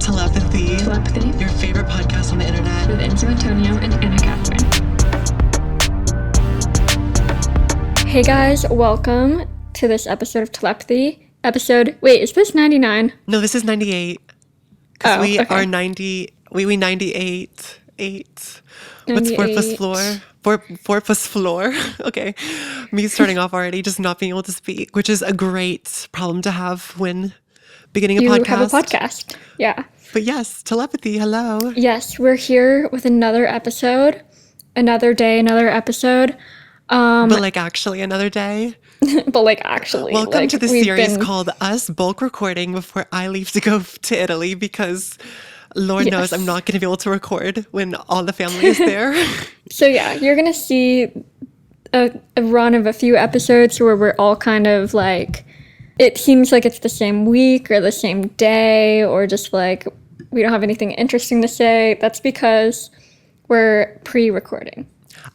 Telepathy. Telepathy. Your favorite podcast on the internet. With Enzo Antonio and Anna Catherine. Hey guys, welcome to this episode of Telepathy. Is this 99? No, this is 98. Because we are 90, we 98. 8. What's 4 plus floor? 4 plus floor. Okay. Me starting off already, just not being able to speak, which is a great problem to have when beginning a podcast. You have a podcast. Yeah. But yes, telepathy. Hello. Yes, we're here with another episode. Another day, another episode. But like actually another day. Welcome to the series called Us Bulk Recording before I leave to go to Italy because Lord knows I'm not going to be able to record when all the family is there. So yeah, you're going to see a run of a few episodes where we're all kind of like, it seems like it's the same week or the same day or just like we don't have anything interesting to say. That's because we're pre-recording.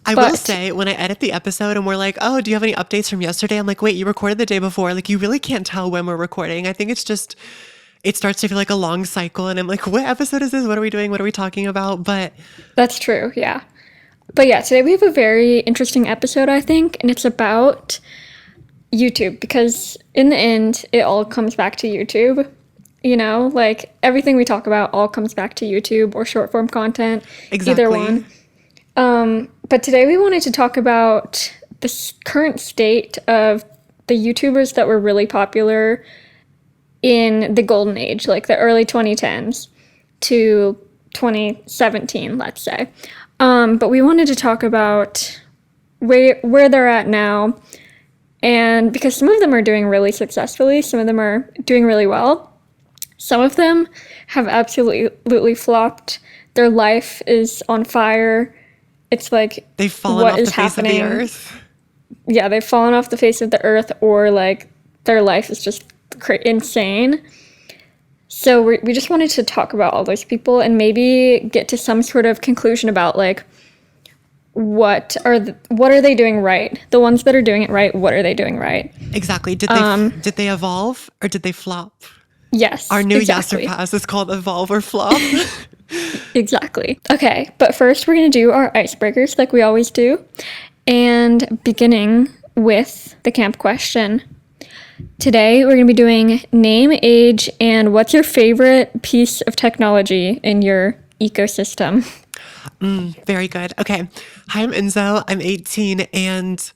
I will say, when I edit the episode and we're like, oh, do you have any updates from yesterday? I'm like, wait, you recorded the day before. Like, you really can't tell when we're recording. I think it's just, it starts to feel like a long cycle. And I'm like, what episode is this? What are we doing? What are we talking about? But that's true. Yeah. But yeah, today we have a very interesting episode, I think. And it's about YouTube because in the end, it all comes back to YouTube. You know, like everything we talk about all comes back to YouTube or short form content. Exactly. Either one. But today we wanted to talk about the current state of the YouTubers that were really popular in the golden age, like the early 2010s to 2017, let's say. But we wanted to talk about where they're at now, and because some of them are doing really successfully, some of them are doing really well. Some of them have absolutely flopped. Their life is on fire. It's like they've fallen off the face of the earth. Yeah, they've fallen off the face of the earth, or like their life is just insane. So we just wanted to talk about all those people and maybe get to some sort of conclusion about like what are they doing right? The ones that are doing it right, what are they doing right? Exactly. Did they evolve or did they flop? Yes. Our new Yasser Pass is called Evolve or Flop. Exactly. Okay, but first we're going to do our icebreakers like we always do. And beginning with the camp question. Today we're going to be doing name, age, and what's your favorite piece of technology in your ecosystem? Very good. Okay. Hi, I'm Enzo. I'm 18, and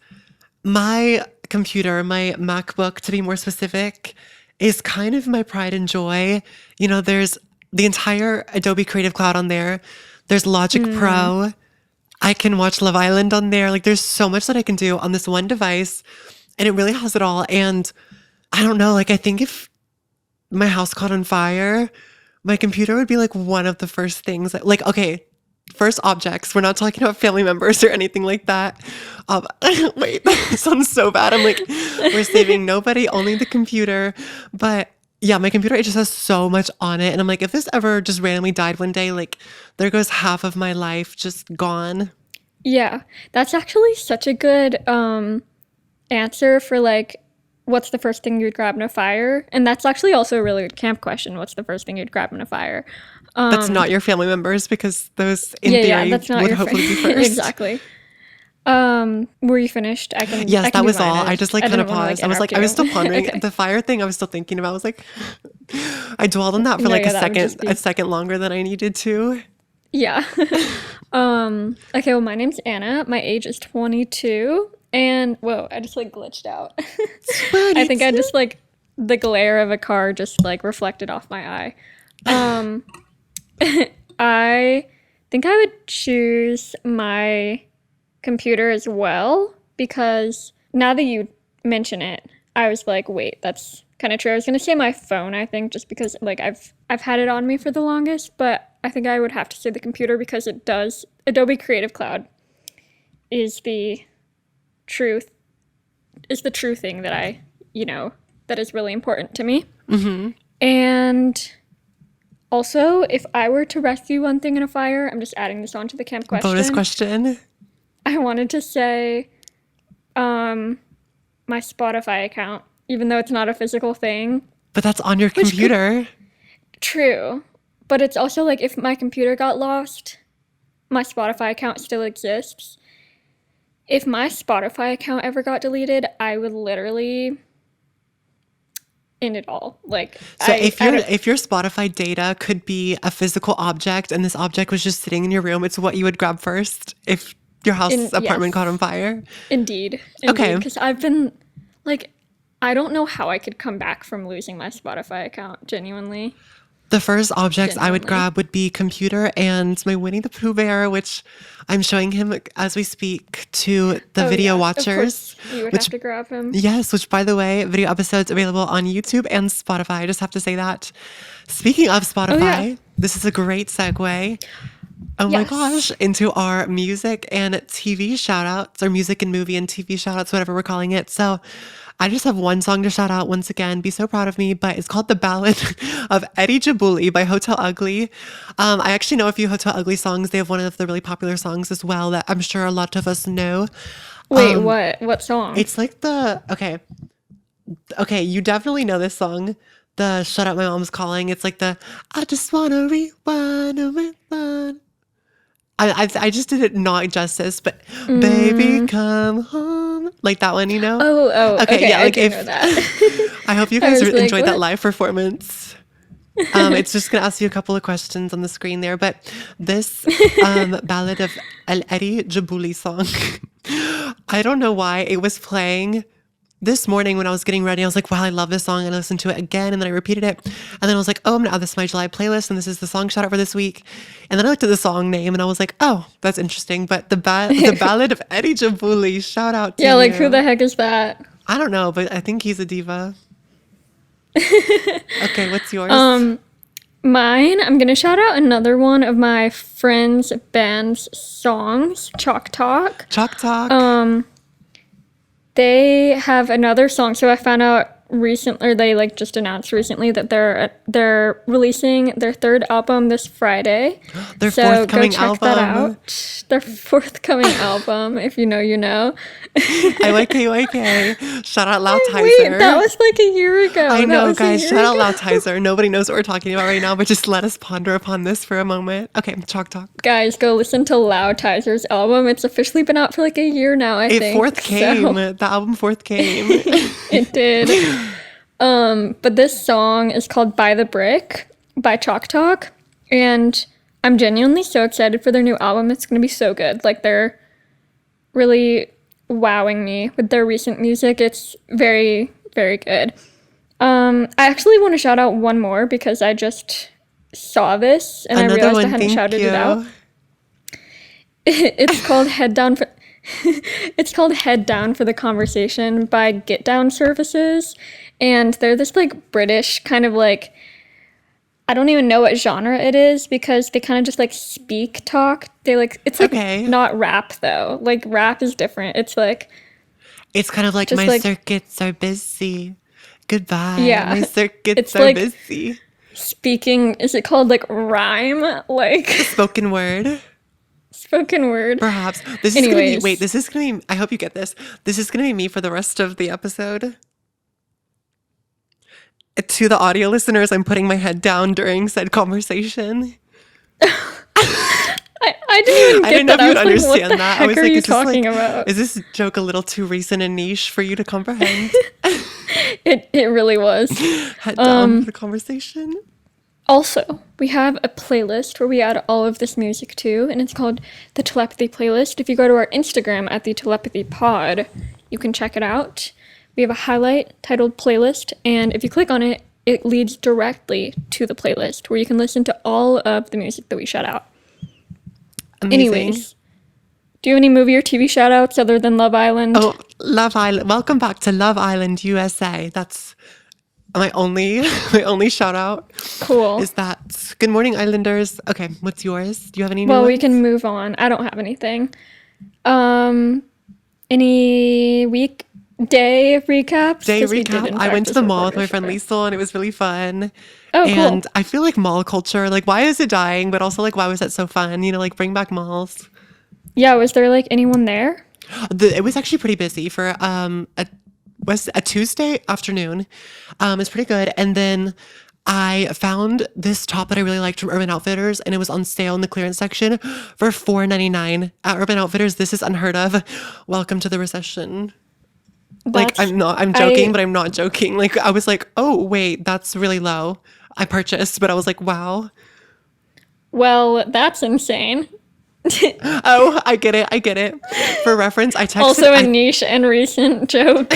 my computer, my MacBook to be more specific, is kind of my pride and joy. You know, there's the entire Adobe Creative Cloud on there. There's Logic Pro. I can watch Love Island on there. Like, there's so much that I can do on this one device, and it really has it all. And I don't know, like, I think if my house caught on fire, my computer would be like one of the first things that, like, okay, first objects. We're not talking about family members or anything like that. Wait, that sounds so bad. I'm like, we're saving nobody, only the computer. But yeah, my computer, it just has so much on it. And I'm like, if this ever just randomly died one day, like there goes half of my life just gone. Yeah, that's actually such a good answer for like, what's the first thing you'd grab in a fire? And that's actually also a really good camp question. What's the first thing you'd grab in a fire? That's not your family members because those in theory would hopefully be first. Exactly. Were you finished? Yes, that was all. Mine. I just like kind of paused. I was like, I was still pondering Okay. the fire thing. I was still thinking about. I was like, I dwelled on that for a second longer than I needed to. Yeah. Okay. Well, my name's Anna. My age is 22, and whoa, I just like glitched out. I think I just like the glare of a car just like reflected off my eye. I think I would choose my computer as well because now that you mention it, I was like, wait, that's kind of true. I was gonna say my phone, I think, just because like I've had it on me for the longest, but I think I would have to say the computer because it does. Adobe Creative Cloud is the true thing that I, that is really important to me. Mm-hmm. And also, if I were to rescue one thing in a fire, I'm just adding this onto the camp question. Bonus question. I wanted to say my Spotify account, even though it's not a physical thing. But that's on your computer. True. But it's also like if my computer got lost, my Spotify account still exists. If my Spotify account ever got deleted, I would literally end it all. Like, So I don't, if your Spotify data could be a physical object and this object was just sitting in your room, it's what you would grab first if your apartment caught on yes, fire. indeed, Okay. because I've been like, I don't know how I could come back from losing my Spotify account. Genuinely, The first objects I would genuinely. grab would be computer and my Winnie the Pooh bear, which I'm showing him as we speak to the Oh video yeah, of watchers. course you would have Which, to grab him. yes, which by the way, video episodes available on YouTube and Spotify. I just have to say that. Speaking of Oh yeah, Spotify, this is a great segue. Oh my yes. gosh, into our music and TV shout outs, or music and movie and TV shout outs, whatever we're calling it. So I just have one song to shout out once again. Be so proud of me, but it's called The Ballad of Eddie Jabuli by Hotel Ugly. I actually know a few Hotel Ugly songs. They have one of the really popular songs as well that I'm sure a lot of us know. Wait, what? What song? It's like okay, you definitely know this song. The Shut Up My Mom's Calling. It's like the I just wanna rewind a rewind. I just did it not justice, but baby, come home, like that one, you know? Okay, Okay, yeah, I like do know that. I hope you I guys was like, enjoyed that what? live performance. It's just gonna ask you a couple of questions on the screen there, but this ballad of El Eddie Jabuli song, I don't know why it was playing this morning when I was getting ready. I was like, wow, I love this song. And I listened to it again and then I repeated it. And then I was like, oh, I'm gonna add this to my July playlist and this is the song shout out for this week. And then I looked at the song name and I was like, oh, that's interesting. But the ballad of Eddie Jabuli, shout out to Yeah, like who the you. heck is that? I don't know, but I think he's a diva. Okay, what's yours? Mine, I'm gonna shout out another one of my friends' band's songs, Chalk Talk. Chalk Talk. They have another song. So I found out recently, or they like just announced recently that they're releasing their third album this Friday. Their So go forthcoming check that album. out. Their forthcoming album, if you know, you know. IYK. Shout out Wait, that Loudtizer. was like a year ago. I That know, was a guys. year Shout out ago. Loudtizer. Nobody knows what we're talking about right now, but just let us ponder upon this for a moment. Okay, Chalk Talk. Guys, go listen to Loudtizer's album. It's officially been out for like a year now, I It think. forth came. So The album forth came. it did. But this song is called By the Brick by Chalk Talk. And I'm genuinely so excited for their new album. It's going to be so good. Like, they're really wowing me with their recent music. It's very, very good. I actually want to shout out one more because I just saw this and I Another realized I one, hadn't thank shouted it out. you. It's called Head Down for It's called Head Down for the Conversation by Get Down Services. And they're this like British kind of like, I don't even know what genre it is because they kind of just like speak talk. They like, it's like Okay. not rap though. Like rap is different. It's like, It's kind of like just my like, circuits are busy. Goodbye. yeah, My circuits it's are like busy. speaking, is it called like rhyme? Like Spoken word. spoken word. Perhaps. This is gonna be wait, Anyways, this is gonna be I hope you get this. This is gonna be me for the rest of the episode. To the audio listeners, I'm putting my head down during said conversation. I didn't even I get didn't know that. if I you would was like, what understand the that. I heck was are like, you talking about? is this joke a little too recent and niche for you to comprehend? It really was. Head down for the conversation. Also, we have a playlist where we add all of this music to, and it's called the Telepathy Playlist. If you go to our Instagram at the Telepathy Pod, you can check it out. We have a highlight titled Playlist, and if you click on it, it leads directly to the playlist where you can listen to all of the music that we shout out. Amazing. Anyways, do you have any movie or TV shout outs other than Love Island? Oh, Love Island. Welcome back to Love Island, USA. That's my only shout out Cool. is that. Good morning, Islanders. Okay, what's yours? Do you have any new Well, we ones? can move on. I don't have anything. Any day recaps? Day 'Cause we did, recap. in I fact, went to just the mall with record my a friend show. Liesel and it was really fun. Oh, And cool. I feel like mall culture, like why is it dying? But also like why was that so fun? You know, like bring back malls. Yeah, was there like anyone there? It was actually pretty busy for was a Tuesday afternoon. It's pretty good. And then I found this top that I really liked from Urban Outfitters, and it was on sale in the clearance section for $4.99 at Urban Outfitters. This is unheard of. Welcome to the recession. Like, That's I'm joking, but I'm not joking. Like, I was like, oh, wait, that's really low. I purchased, but I was like, wow. well, that's insane. Oh, I get it. For reference, I texted. Also a niche and recent joke.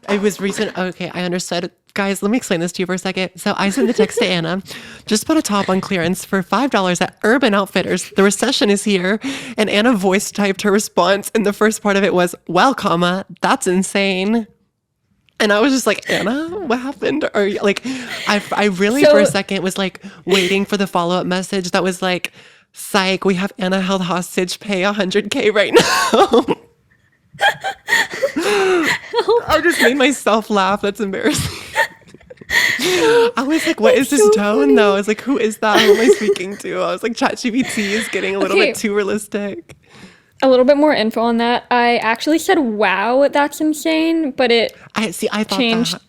It was recent. Okay, I understood. Guys, let me explain this to you for a second. So I sent the text to Anna. Just put a top on clearance for $5 at Urban Outfitters. The recession is here. And Anna voice typed her response. And the first part of it was, well, comma, that's insane. And I was just like, Anna, what happened? Or like, I really for a second was like waiting for the follow-up message that was like, psych, we have Anna held hostage, pay $100K right now. I just made myself laugh. That's embarrassing. I was like, what is this tone funny. though? I was like, who is that? Who am I speaking to? I was like, ChatGPT is getting a little bit too realistic. A little bit more info on that. I actually said, wow, that's insane, but I thought changed. that.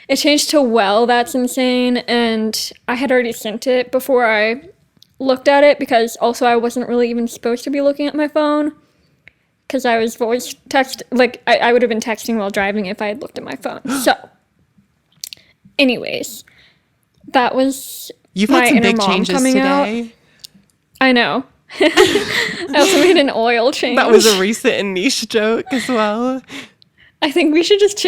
It changed to, well, that's insane, and I had already sent it before I looked at it, because also I wasn't really even supposed to be looking at my phone, because I was voice text, like, I would have been texting while driving if I had looked at my phone. So, anyways, that was You've my had some inner big mom changes coming today. out. I know. I also made an oil change. That was a recent and niche joke as well. I think we should just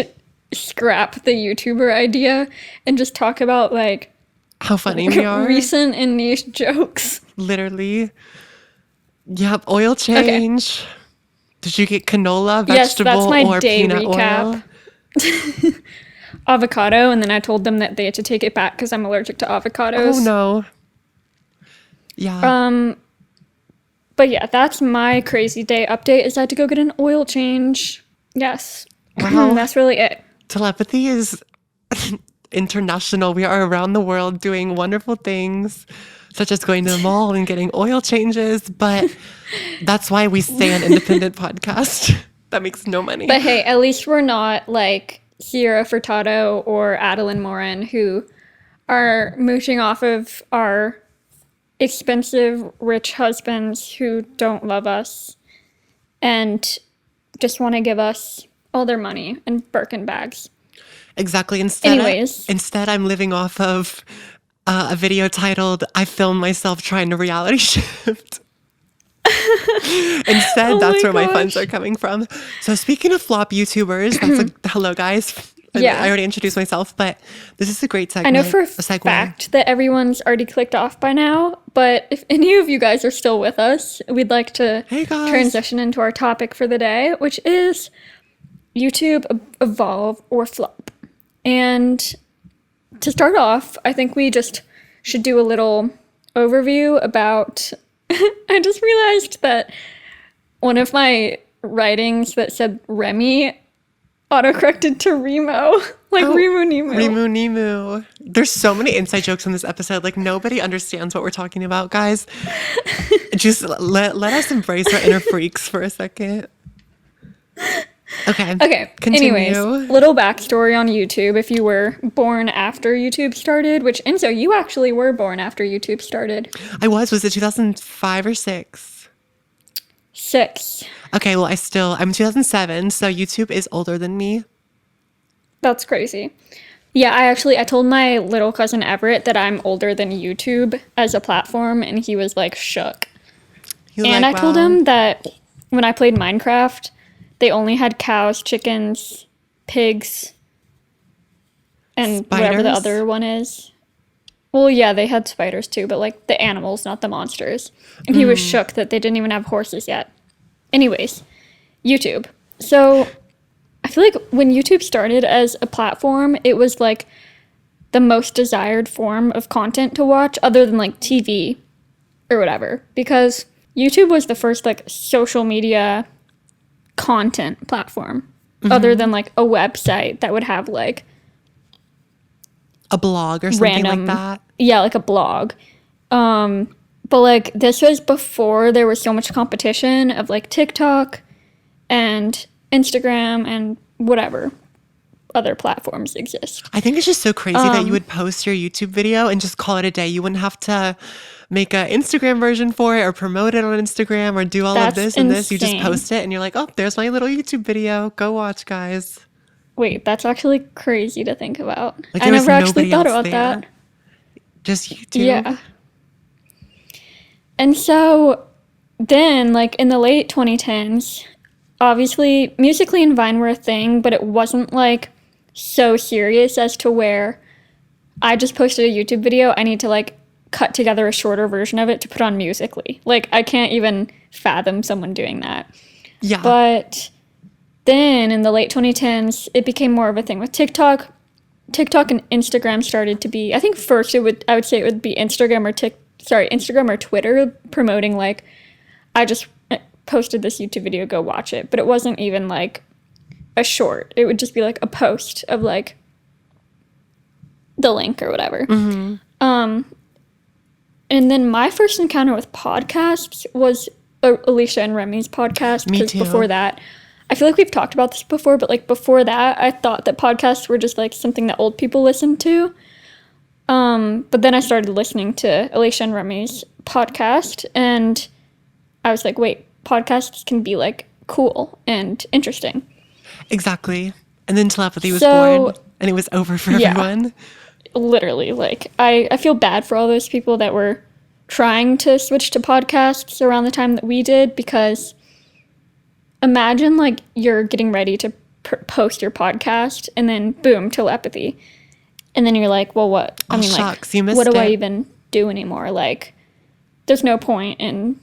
scrap the YouTuber idea and just talk about, like, How funny we are. recent and niche jokes. Literally. Yep, oil change. Okay. Did you get canola, vegetable, yes, that's my or day peanut recap. Oil? Avocado, and then I told them that they had to take it back because I'm allergic to avocados. Oh no. Yeah. But yeah, that's my crazy day update, is I had to go get an oil change. Yes. Wow. That's really it. Telepathy is international. We are around the world doing wonderful things, such as going to the mall and getting oil changes. But that's why we stay an independent podcast that makes no money. But hey, at least we're not like Sierra Furtado or Adeline Morin, who are mooching off of our expensive, rich husbands who don't love us and just want to give us all their money and Birkin bags. Exactly. Anyways. Instead, I'm living off of a video titled, I filmed myself trying to reality shift. Instead, that's where my funds are coming from. So speaking of flop YouTubers, hello guys. Yeah. I already introduced myself, but this is a great segment. I know for a fact that everyone's already clicked off by now, but if any of you guys are still with us, we'd like to transition into our topic for the day, which is YouTube evolve or flop. And to start off, I think we just should do a little overview about... I just realized that one of my writings that said Remy autocorrected to Remo, like Remu Nemu. Remu Nemu. There's so many inside jokes in this episode. Like, nobody understands what we're talking about, guys. Just let us embrace our inner freaks for a second. Okay. Continue. Anyways, little backstory on YouTube. If you were born after YouTube started, which, Enzo, you actually were born after YouTube started. I was. Was it 2005 or 6? 6. Okay, well, I'm 2007, so YouTube is older than me. That's crazy. Yeah, I told my little cousin Everett that I'm older than YouTube as a platform, and he was like shook. And I told him that when I played Minecraft, they only had cows, chickens, pigs, and whatever the other one is. Well, yeah, they had spiders too, but like the animals, not the monsters. And he was shook that they didn't even have horses yet. Anyways, YouTube. So I feel like when YouTube started as a platform, it was like the most desired form of content to watch other than like TV or whatever. Because YouTube was the first like social media content platform other than like a website that would have like a blog or something like that. Yeah, like a blog. But like this was before there was so much competition of like TikTok and Instagram and whatever. other platforms exist. I think it's just so crazy that you would post your YouTube video and just call it a day. You wouldn't have to make an Instagram version for it or promote it on Instagram or do all of That's this and this. You just insane. post it and you're like, oh, there's my little YouTube video. Go watch, guys. Wait, that's actually crazy to think about. Like, I there was never actually nobody thought else about there. that. Just YouTube. Yeah. And so then, like, in the late 2010s, obviously, Musical.ly and Vine were a thing, but it wasn't, like, so serious as to where I just posted a YouTube video. I need to, like, cut together a shorter version of it to put on Musical.ly. Like, I can't even fathom someone doing that. Yeah. But then in the late 2010s, it became more of a thing with TikTok. TikTok and Instagram started to be, I think first I would say it would be Instagram or Twitter promoting, like, I just posted this YouTube video, go watch it. But it wasn't even like a short. It would just be like a post of like the link or whatever. Mm-hmm. And then my first encounter with podcasts was Alicia and Remy's podcast. Me Because too. before that, I feel like we've talked about this before, but like before that, I thought that podcasts were just like something that old people listened to. But then I started listening to Alicia and Remy's podcast, and I was like, wait, podcasts can be like cool and interesting. Exactly. And then telepathy was So- born and it was over for Yeah. everyone. Literally, like, I feel bad for all those people that were trying to switch to podcasts around the time that we did, because imagine, like, you're getting ready to post your podcast, and then, boom, telepathy. And then you're like, well, what? Oh, shucks, you missed what do I it. even do anymore? Like, there's no point in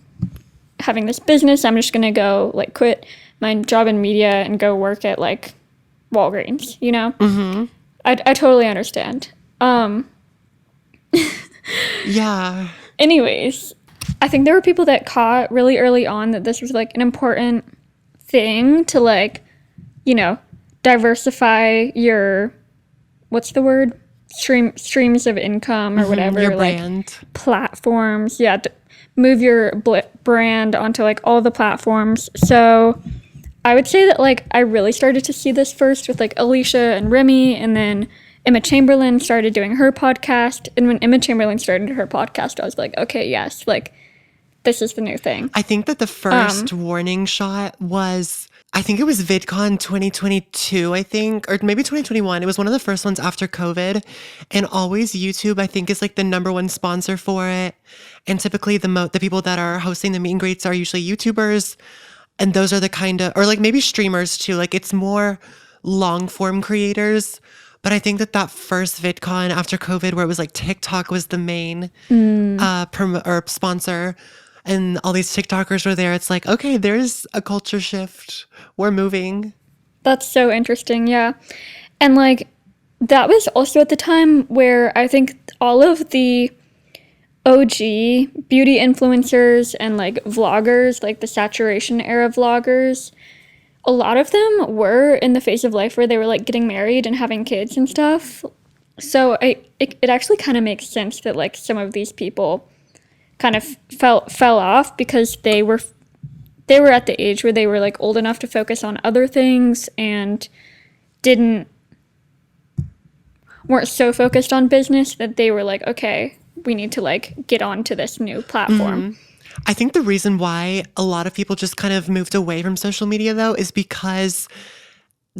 having this business. I'm just going to go, like, quit my job in media and go work at, like, Walgreens, you know? Mm-hmm. I totally understand. Yeah. Anyways, I think there were people that caught really early on that this was like an important thing to, like, you know, diversify your, what's the word? Streams of income or whatever. Your like brand. platforms. Yeah. Move your brand onto like all the platforms. So I would say that, like, I really started to see this first with like Alicia and Remy, and then Emma Chamberlain started doing her podcast. And when Emma Chamberlain started her podcast, I was like, okay, yes, like, this is the new thing. I think that the first warning shot was, I think it was VidCon 2022, I think, or maybe 2021. It was one of the first ones after COVID. And always YouTube, I think, is like the number one sponsor for it. And typically the people that are hosting the meet and greets are usually YouTubers. And those are the kind of, or like maybe streamers too. Like, it's more long form creators. But I think that first VidCon after COVID, where it was like TikTok was the main sponsor, and all these TikTokers were there, it's like, okay, there's a culture shift. We're moving. That's so interesting, yeah. And, like, that was also at the time where I think all of the OG beauty influencers and, like, vloggers, like the saturation era vloggers, a lot of them were in the phase of life where they were, like, getting married and having kids and stuff. So it actually kind of makes sense that, like, some of these people kind of fell off, because they were at the age where they were, like, old enough to focus on other things and weren't so focused on business that they were like, okay, we need to, like, get onto this new platform. I think the reason why a lot of people just kind of moved away from social media, though, is because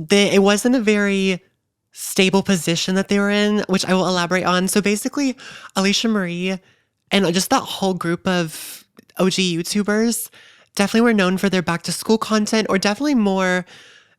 it wasn't a very stable position that they were in, which I will elaborate on. So basically, Alicia Marie and just that whole group of OG YouTubers definitely were known for their back to school content, or definitely more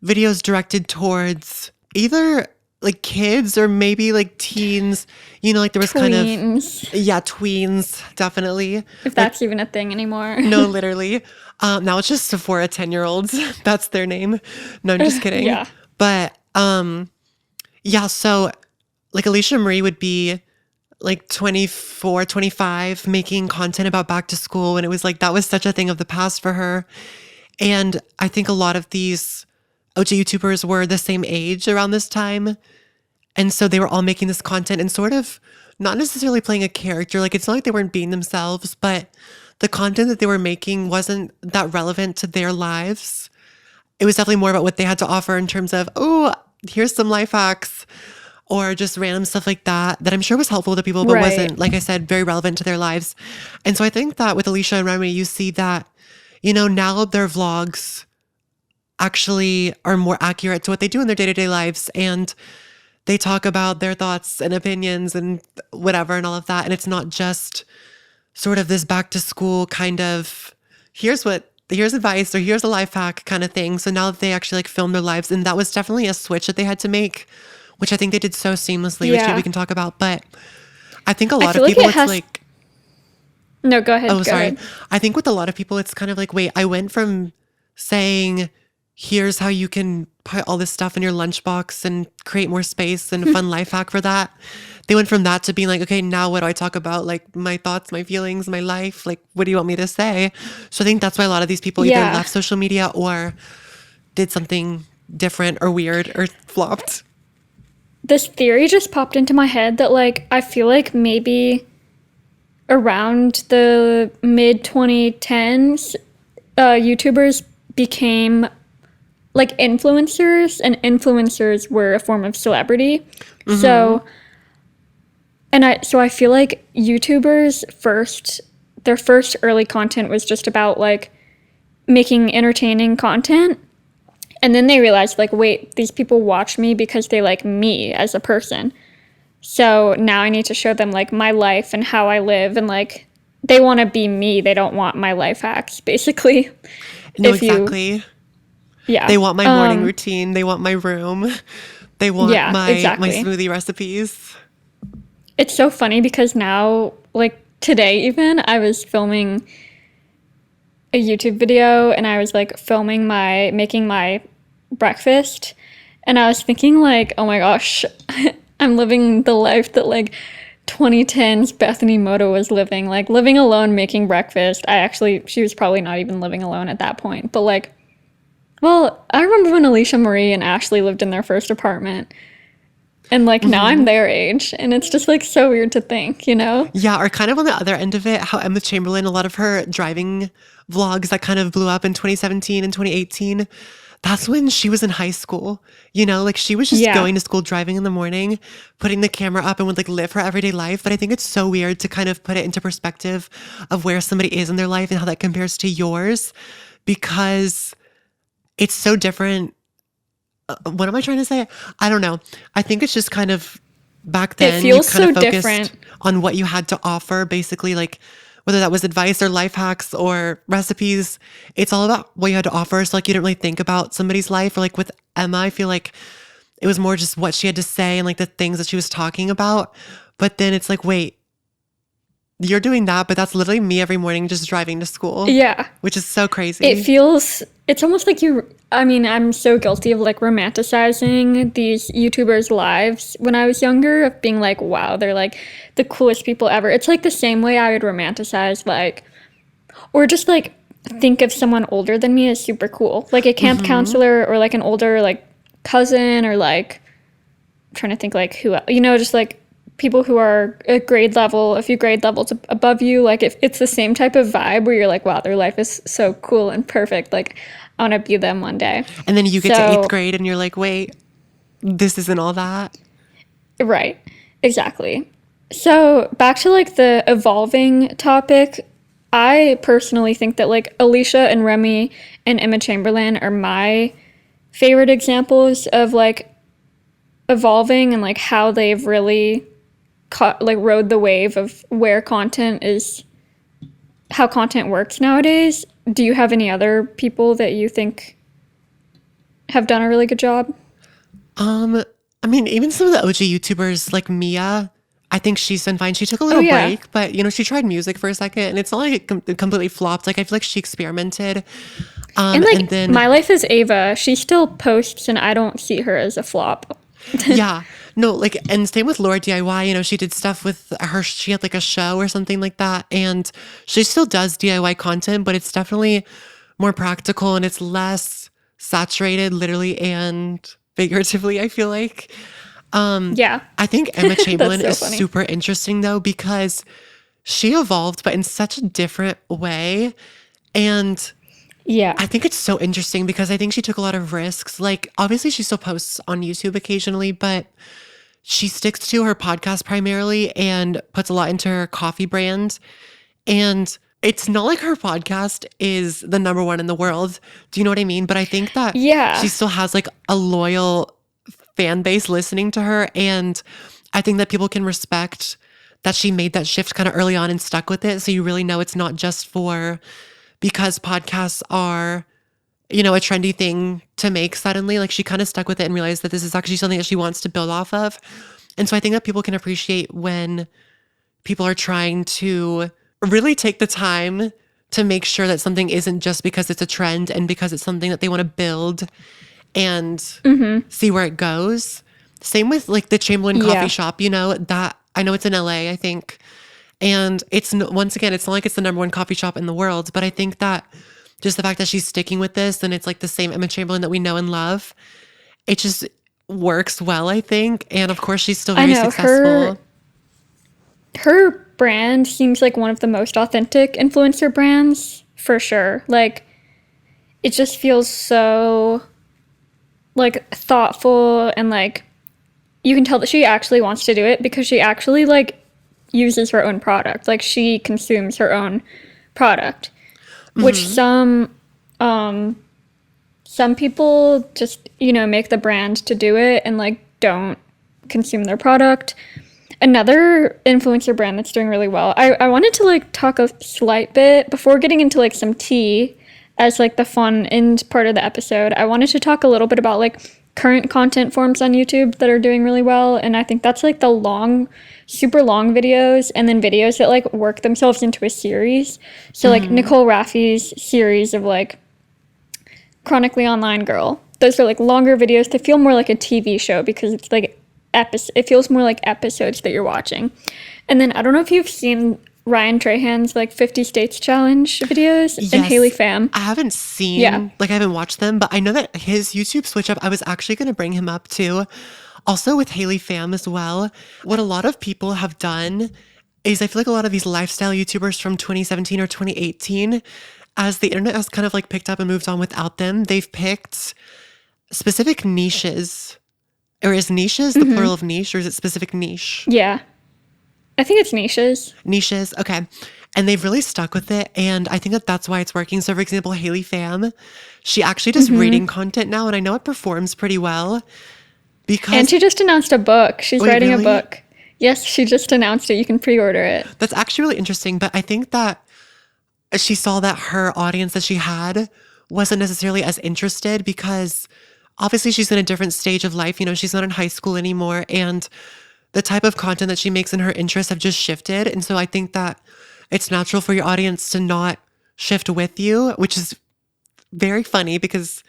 videos directed towards either like kids or maybe like teens, you know, like there was kind of, tweens, definitely. If that's even a thing anymore. No, literally. Now it's just Sephora 10-year-olds. That's their name. No, I'm just kidding. Yeah. But so like Alicia Marie would be like 24, 25, making content about back to school. And it was like, that was such a thing of the past for her. And I think a lot of these OG YouTubers were the same age around this time. And so they were all making this content and sort of not necessarily playing a character. Like, it's not like they weren't being themselves, but the content that they were making wasn't that relevant to their lives. It was definitely more about what they had to offer in terms of, oh, here's some life hacks or just random stuff like that I'm sure was helpful to people, but Right. wasn't, like I said, very relevant to their lives. And so I think that with Alicia and Remy, you see that, now their vlogs actually are more accurate to what they do in their day-to-day lives. And they talk about their thoughts and opinions and whatever and all of that. And it's not just sort of this back to school kind of here's advice or here's a life hack kind of thing. So now that they actually like film their lives, and that was definitely a switch that they had to make, which I think they did so seamlessly, which Yeah. we can talk about. But I think a lot feel of like people, it has- No, go ahead. oh, go sorry. ahead. I think with a lot of people, it's kind of like, wait, I went from saying, here's how you can put all this stuff in your lunchbox and create more space and a fun life hack for that. They went from that to being like, okay, now what do I talk about? Like my thoughts, my feelings, my life. Like, what do you want me to say? So I think that's why a lot of these people either Yeah. left social media or did something different or weird or flopped. This theory just popped into my head that like I feel like maybe around the mid 2010s, YouTubers became like influencers, and influencers were a form of celebrity. So I feel like YouTubers their first early content was just about like making entertaining content. And then they realized like, wait, these people watch me because they like me as a person. So now I need to show them like my life and how I live, and like they want to be me. They don't want my life hacks, basically. No, If you- exactly. Yeah. They want my morning routine. They want my room. They want Yeah, my exactly. smoothie recipes. It's so funny because now, like today even, I was filming a YouTube video and I was like making my breakfast, and I was thinking like, oh my gosh, I'm living the life that like 2010s Bethany Moto was living, like living alone, making breakfast. She was probably not even living alone at that point, but like, well, I remember when Alicia Marie and Ashley lived in their first apartment. And like now I'm their age, and it's just like so weird to think, Yeah, or kind of on the other end of it, how Emma Chamberlain, a lot of her driving vlogs that kind of blew up in 2017 and 2018, that's when she was in high school. Like she was just Yeah. going to school, driving in the morning, putting the camera up and would like live her everyday life. But I think it's so weird to kind of put it into perspective of where somebody is in their life and how that compares to yours, because it's so different. What am I trying to say? I don't know. I think it's just kind of back then you feels kind of so focused different. on what you had to offer, basically, like whether that was advice or life hacks or recipes. It's all about what you had to offer. So like you didn't really think about somebody's life. Or like with Emma, I feel like it was more just what she had to say and like the things that she was talking about. But then it's like, wait, you're doing that, but that's literally me every morning just driving to school. Yeah. Which is so crazy. It's almost like I'm so guilty of like romanticizing these YouTubers' lives when I was younger, of being like, wow, they're like the coolest people ever. It's like the same way I would romanticize like, or just like think of someone older than me as super cool, like a camp counselor or like an older like cousin, or like I'm trying to think like who, just like people who are a few grade levels above you. Like if it's the same type of vibe where you're like, wow, their life is so cool and perfect. Like I want to be them one day. And then you get to So- 8th grade and you're like, wait, this isn't all that. Right. Exactly. So back to like the evolving topic, I personally think that like Alicia and Remy and Emma Chamberlain are my favorite examples of like evolving and like how they've really rode the wave of how content works nowadays. Do you have any other people that you think have done a really good job? I mean, even some of the OG YouTubers like Mia, I think she's been fine. She took a little yeah. break, but she tried music for a second, and it's not like it completely flopped. Like I feel like she experimented. And like and then My Life is Ava, she still posts and I don't see her as a flop. yeah, no, like, and same with Laura DIY. She did stuff with her. She had like a show or something like that, and she still does DIY content, but it's definitely more practical and it's less saturated, literally and figuratively, I feel like. Yeah. I think Emma Chamberlain so is funny. super interesting though, because she evolved, but in such a different way. And Yeah. I think it's so interesting because I think she took a lot of risks. Like, obviously, she still posts on YouTube occasionally, but she sticks to her podcast primarily and puts a lot into her coffee brand. And it's not like her podcast is the number one in the world. Do you know what I mean? But I think that she Yeah. still has like a loyal fan base listening to her. And I think that people can respect that she made that shift kind of early on and stuck with it. So you really know it's not just for because podcasts are, you know, a trendy thing to make suddenly. Like she kind of stuck with it and realized that this is actually something that she wants to build off of. And so I think that people can appreciate when people are trying to really take the time to make sure that something isn't just because it's a trend and because it's something that they want to build and see where it goes. Same with like the Chamberlain coffee Yeah. shop, you know, that I know it's in LA, I think. And it's once again, it's not like it's the number one coffee shop in the world, but I think that just the fact that she's sticking with this and it's like the same Emma Chamberlain that we know and love, it just works well, I think. And of course, she's still I very know successful. her brand seems like one of the most authentic influencer brands for sure. Like it just feels so like thoughtful and like you can tell that she actually wants to do it because she actually like uses her own product. Like she consumes her own product, which some people just, you know, make the brand to do it and like don't consume their product. Another influencer brand that's doing really well. I wanted to like talk a slight bit before getting into like some tea as like the fun end part of the episode. I wanted to talk a little bit about like current content forms on YouTube that are doing really well. And I think that's like the long, super long videos and then videos that like work themselves into a series. So like Nicole Raffy's series of like Chronically Online Girl. Those are like longer videos. They feel more like a TV show because it's like it feels more like episodes that you're watching. And then I don't know if you've seen Ryan Trahan's like 50 States Challenge videos and Yes. Haley Pham. I haven't seen, like I haven't watched them, but I know that his YouTube switch up, I was actually going to bring him up too. Also with Haley Pham as well. What a lot of people have done is I feel like a lot of these lifestyle YouTubers from 2017 or 2018, as the internet has kind of like picked up and moved on without them, they've picked specific niches. Or is niches the plural of niche, or is it specific niche? Yeah. I think it's niches. Niches, okay. And they've really stuck with it, and I think that that's why it's working. So, for example, Haley Pham, she actually does reading content now, and I know it performs pretty well because And she just announced a book. She's Wait, writing really? a book. Yes, she just announced it. You can pre-order it. that's actually really interesting. But I think that she saw that her audience that she had wasn't necessarily as interested because obviously she's in a different stage of life. You know, she's not in high school anymore, and the type of content that she makes and her interests have just shifted. And so I think that it's natural for your audience to not shift with you, which is very funny because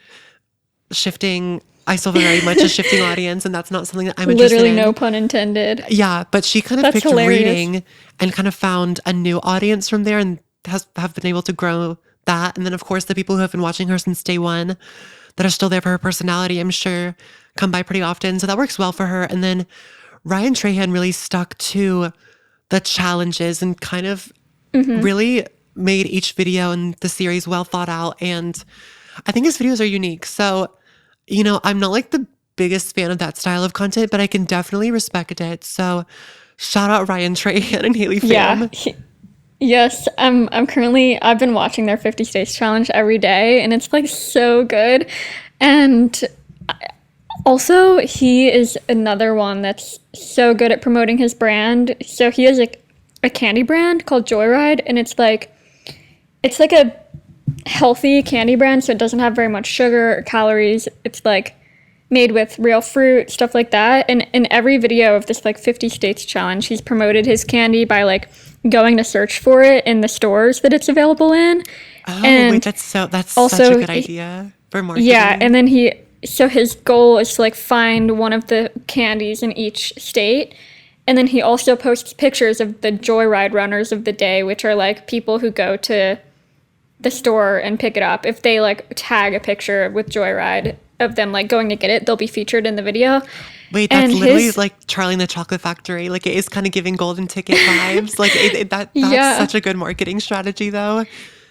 I still have very much a shifting audience, and that's not something that I'm interested Literally in. no pun intended. Yeah, but she kind of That's picked hilarious. reading and kind of found a new audience from there and have been able to grow that. And then, of course, the people who have been watching her since day one that are still there for her personality, I'm sure, come by pretty often. So that works well for her. And then Ryan Trahan really stuck to the challenges and kind of really made each video in the series well thought out. And I think his videos are unique. So, you know, I'm not like the biggest fan of that style of content, but I can definitely respect it. So shout out Ryan Trahan and Haley Pham. Yeah. Yes, I've been watching their 50 States Challenge every day, and it's like so good. And also, he is another one that's so good at promoting his brand. So he has like a candy brand called Joyride, and it's like a healthy candy brand, so it doesn't have very much sugar or calories. It's like made with real fruit, stuff like that. And in every video of this like 50 States Challenge, he's promoted his candy by like going to search for it in the stores that it's available in. Oh, And wait, that's also, such a good idea for marketing. yeah, and then so his goal is to like find one of the candies in each state. And then he also posts pictures of the Joyride runners of the day, which are like people who go to the store and pick it up. If they like tag a picture with Joyride of them like going to get it, they'll be featured in the video. Wait, that's And literally his- like Charlie and the Chocolate Factory. Like it is kind of giving golden ticket vibes. Like that's Yeah. such a good marketing strategy though.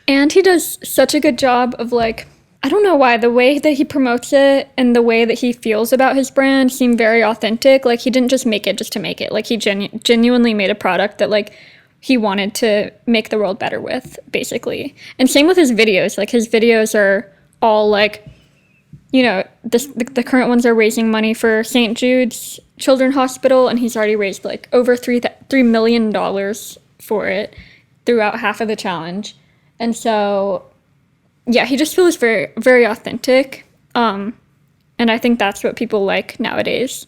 And he does such a good job of like, I don't know why, the way that he promotes it and the way that he feels about his brand seem very authentic. Like, he didn't just make it just to make it. Like, he genuinely made a product that, like, he wanted to make the world better with, basically. And same with his videos. Like, his videos are all, like, you know, the current ones are raising money for St. Jude's Children's Hospital, and he's already raised, like, over $3 million for it throughout half of the challenge. And so, yeah, he just feels very, very authentic. And I think that's what people like nowadays.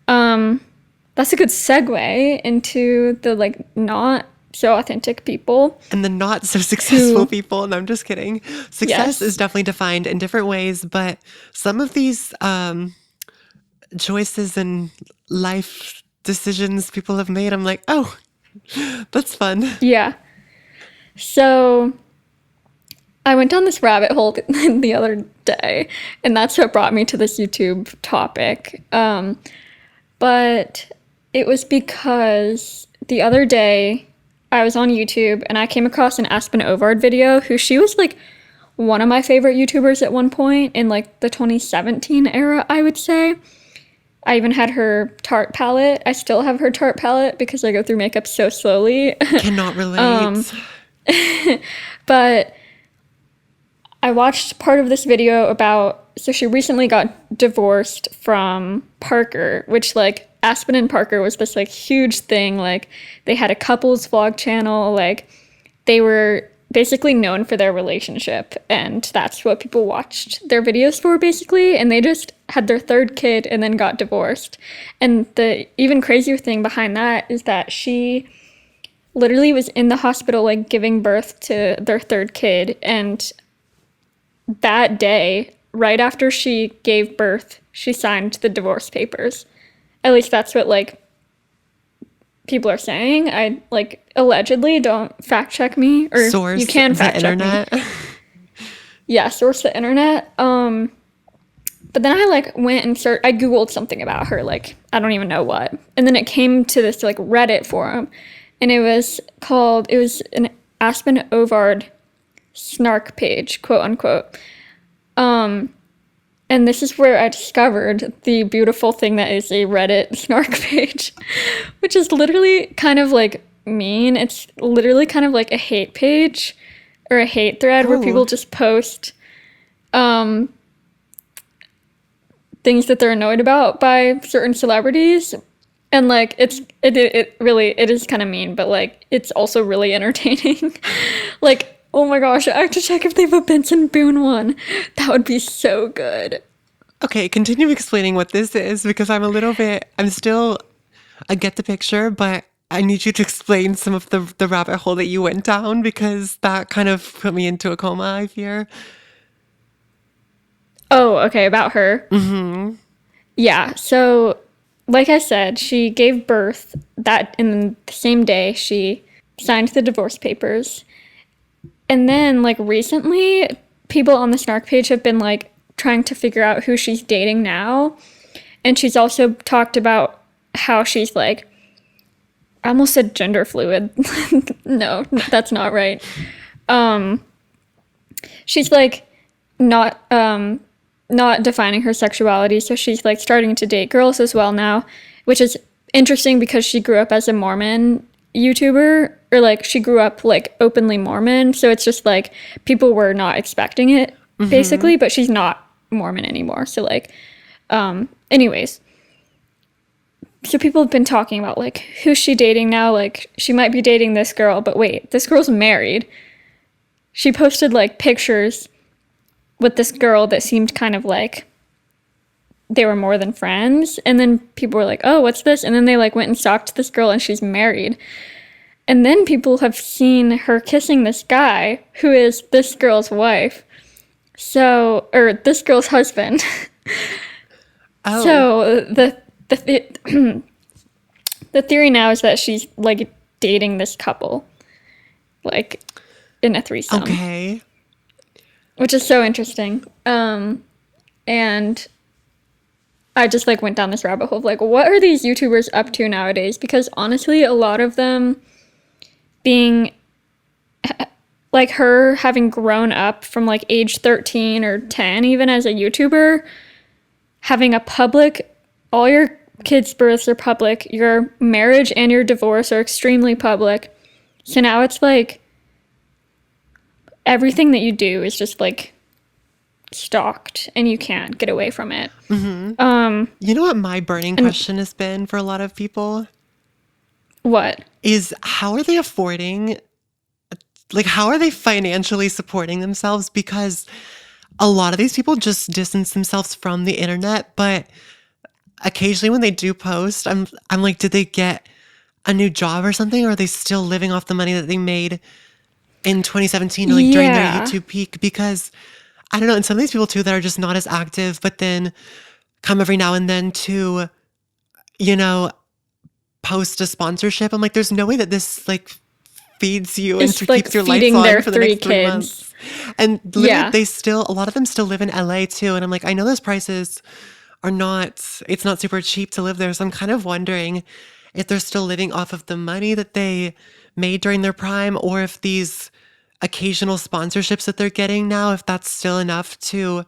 That's a good segue into the, like, not so authentic people. And the not so successful people. No, I'm just kidding. Success is definitely defined in different ways, but some of these choices and life decisions people have made, I'm like, oh, that's fun. Yeah. So I went down this rabbit hole the other day, and that's what brought me to this YouTube topic. But it was because the other day I was on YouTube and I came across an Aspen Oard video, who she was like one of my favorite YouTubers at one point in like the 2017 era, I would say. I even had her Tarte palette. I still have her Tarte palette because I go through makeup so slowly. Cannot relate. But I watched part of this video about, so she recently got divorced from Parker, which like Aspen and Parker was this like huge thing. Like they had a couples vlog channel, like they were basically known for their relationship, and that's what people watched their videos for basically. And they just had their third kid and then got divorced. And the even crazier thing behind that is that she literally was in the hospital like giving birth to their third kid, and that day, right after she gave birth, she signed the divorce papers. At least that's what like people are saying. I like allegedly, don't fact check me, or Source you can the fact check internet. me. Yeah, source the internet. But then I like went and I googled something about her, like I don't even know what, and then it came to this like Reddit forum, and it was an Aspen Oard snark page, quote unquote. And this is where I discovered the beautiful thing that is a Reddit snark page, which is literally kind of like mean. It's literally kind of like a hate page or a hate thread where people just post things that they're annoyed about by certain celebrities. And like it is kind of mean, but like it's also really entertaining. Like, oh my gosh, I have to check if they have a Benson Boone one. That would be so good. Okay, continue explaining what this is, because I get the picture, but I need you to explain some of the rabbit hole that you went down, because that kind of put me into a coma, I fear. Oh, okay, about her. Mm-hmm. Yeah, so like I said, she gave birth in the same day she signed the divorce papers. And then, like, recently, people on the snark page have been, like, trying to figure out who she's dating now. And she's also talked about how she's, like, I almost said gender fluid. No, that's not right. She's, like, not defining her sexuality. So she's, like, starting to date girls as well now, which is interesting because she grew up as a Mormon YouTuber, or like she grew up like openly Mormon, so it's just like people were not expecting it basically, but she's not Mormon anymore, so like anyways, so people have been talking about like who's she dating now, like she might be dating this girl, but wait, this girl's married. She posted like pictures with this girl that seemed kind of like they were more than friends, and then people were like, oh, what's this? And then they like went and stalked this girl, and she's married. And then people have seen her kissing this guy who is this girl's wife, or this girl's husband. Oh. So the theory now is that she's like dating this couple, like in a threesome. Okay. Which is so interesting. And I just like went down this rabbit hole of like, what are these YouTubers up to nowadays? Because honestly, a lot of them being like her having grown up from like age 13 or 10, even as a YouTuber, having a public, all your kids' births are public, your marriage and your divorce are extremely public. So now it's like everything that you do is just like stalked and you can't get away from it. You know what my burning question has been for a lot of people? What? Is how are they affording, like, how are they financially supporting themselves? Because a lot of these people just distance themselves from the internet, but occasionally when they do post, I'm like, did they get a new job or something? Or are they still living off the money that they made in 2017 or like during their Yeah. YouTube peak? Because I don't know, and some of these people too that are just not as active, but then come every now and then to, you know, post a sponsorship. I'm like, there's no way that this like feeds you and It's like keeps your lights feeding on their for the 3 next 3 kids. months. And literally, Yeah. a lot of them still live in LA too. And I'm like, I know those prices are not, it's not super cheap to live there. So I'm kind of wondering if they're still living off of the money that they made during their prime, or if these occasional sponsorships that they're getting now, if that's still enough to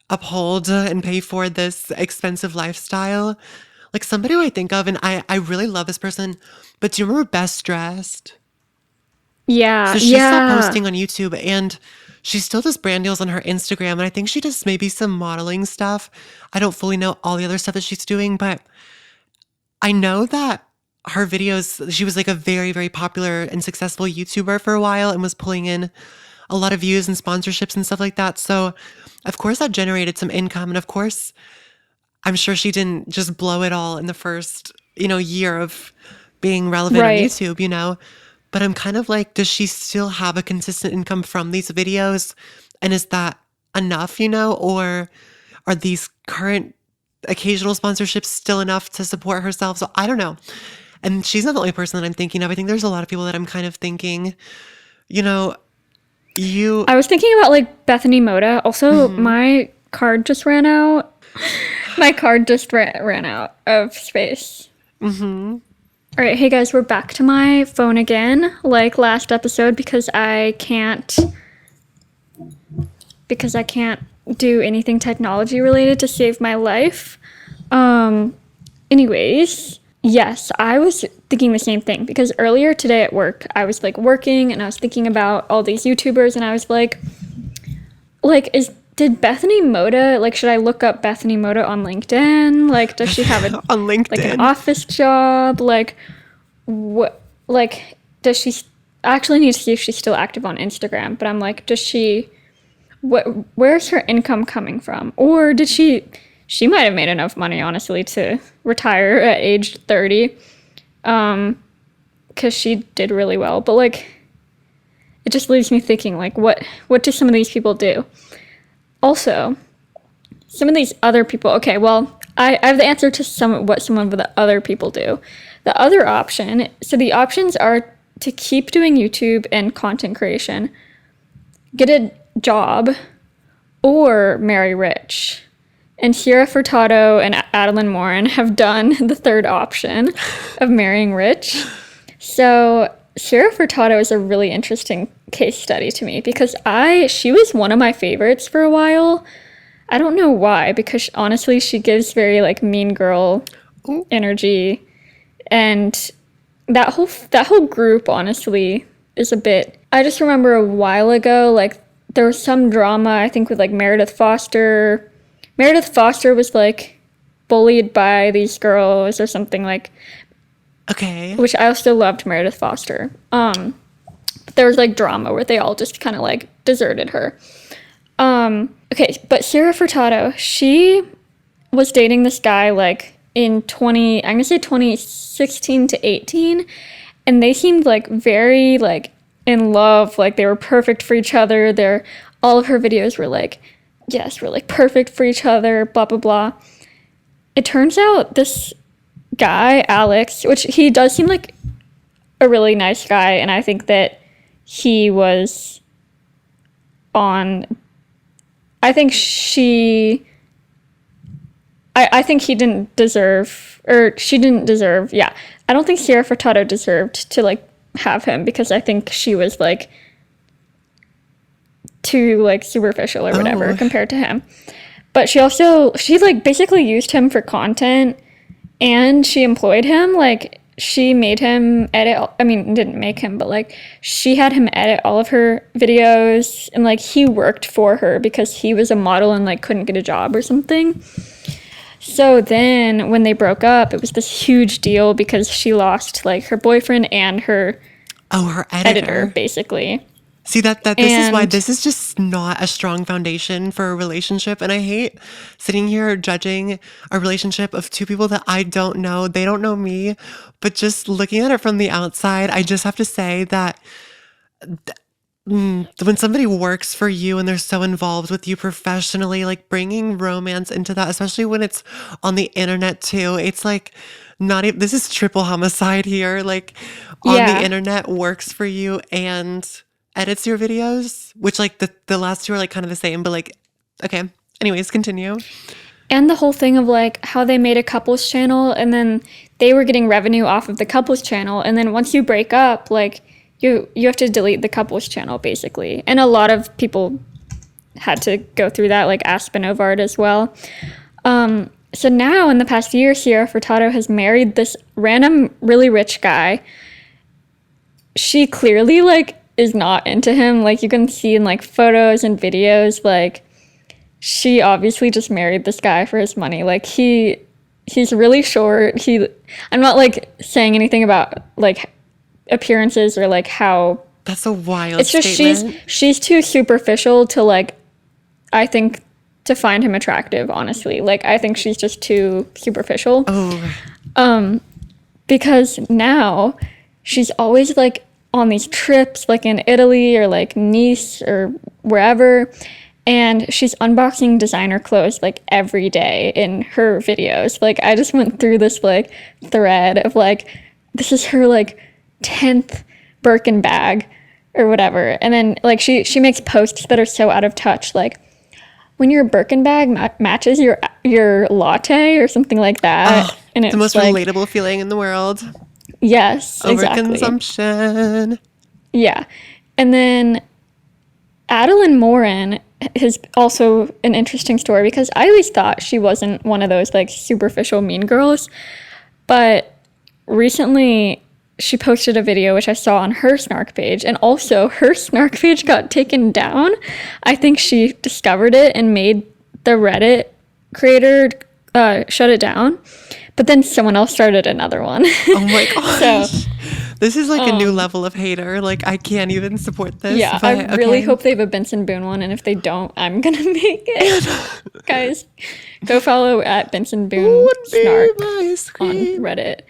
uphold and pay for this expensive lifestyle. Like somebody who I think of, and I really love this person, but do you remember Best Dressed? Yeah. So she stopped Yeah. posting on YouTube and she still does brand deals on her Instagram. And I think she does maybe some modeling stuff. I don't fully know all the other stuff that she's doing, but I know that her videos, she was like a very, very popular and successful YouTuber for a while and was pulling in a lot of views and sponsorships and stuff like that. So of course that generated some income. And of course, I'm sure she didn't just blow it all in the first, year of being relevant on Right. YouTube. But I'm kind of like, does she still have a consistent income from these videos? And is that enough, or are these current occasional sponsorships still enough to support herself? So I don't know. And she's not the only person that I'm thinking of. I think there's a lot of people that I'm kind of thinking, you, I was thinking about like Bethany Moda. Also, my card just ran out. My card just ran out of space. All right, hey guys, we're back to my phone again, like last episode, because I can't do anything technology related to save my life. Anyways, yes, I was thinking the same thing because earlier today at work, I was like working and I was thinking about all these YouTubers and I was like, did Bethany Moda, like, should I look up Bethany Moda on LinkedIn? Like, does she have on LinkedIn, like an office job? Like, what, like, does she, I actually need to see if she's still active on Instagram, but I'm like, where's her income coming from? Or did she might have made enough money, honestly, to retire at age 30, because she did really well. But, like, it just leaves me thinking, like, what do some of these people do? Also, some of these other people, okay, well, I have the answer to what some of the other people do. The other option, so the options are to keep doing YouTube and content creation, get a job, or marry rich. And Sierra Furtado and Adeline Morin have done the third option of marrying rich. So Sierra Furtado is a really interesting case study to me because she was one of my favorites for a while. I don't know why, because honestly, she gives very like mean girl energy, and that whole group honestly is a bit. I just remember a while ago, like there was some drama I think with like Meredith Foster. Meredith Foster was like bullied by these girls or something like. Okay. Which I also loved Meredith Foster. But there was like drama where they all just kind of like deserted her. Okay, but Sierra Furtado, she was dating this guy like in 2016 to 18, and they seemed like very like in love, like they were perfect for each other. All of her videos were like, yes, we're like perfect for each other, blah blah blah. It turns out this guy, Alex, which he does seem like a really nice guy, and I think that he was on. I think he didn't deserve, or she didn't deserve. Yeah, I don't think Sierra Furtado deserved to like have him because I think she was like too like superficial or whatever Oh. compared to him. But she like basically used him for content, and she employed him. Like she made him edit, I mean, didn't make him, but like she had him edit all of her videos, and like he worked for her because he was a model and like couldn't get a job or something. So then when they broke up, it was this huge deal because she lost like her boyfriend and her her editor basically. See this is why And- this is just not a strong foundation for a relationship. And I hate sitting here judging a relationship of two people that I don't know. They don't know me, but just looking at it from the outside, I just have to say that when somebody works for you and they're so involved with you professionally, like bringing romance into that, especially when it's on the internet too, it's like not even, this is triple homicide here. Like on the Yeah. internet works for you and edits your videos, which like the last two are like kind of the same, but like, okay. Anyways, continue. And the whole thing of like how they made a couples channel and then they were getting revenue off of the couples channel. And then once you break up, like you have to delete the couples channel basically. And a lot of people had to go through that, like Aspen Oard as well. So now in the past year, Sierra Furtado has married this random, really rich guy. She clearly like is not into him. Like you can see in like photos and videos, like she obviously just married this guy for his money. Like he's really short. I'm not like saying anything about like appearances or like how That's a wild it's just statement. she's too superficial to like, I think, to find him attractive, honestly. Like I think she's just too superficial. Oh, Because now she's always like on these trips like in Italy or like Nice or wherever, and she's unboxing designer clothes like every day in her videos. Like I just went through this like thread of like this is her like 10th Birkin bag or whatever, and then like she makes posts that are so out of touch, like when your Birkin bag matches your latte or something like that. And it's the most like, relatable feeling in the world. yes, exactly. Overconsumption. Yeah. And then Adeline Morin is also an interesting story because I always thought she wasn't one of those like superficial mean girls. But recently she posted a video which I saw on her snark page, and also her snark page got taken down. I think she discovered it and made the Reddit creator shut it down. But then someone else started another one. Oh my gosh. So This is like a new level of hater. Like I can't even support this. yeah, but, I really okay. hope they have a Benson Boone one, and if they don't, I'm gonna make it. Guys, go follow at Benson Boone Would be Snark my on scream. Reddit.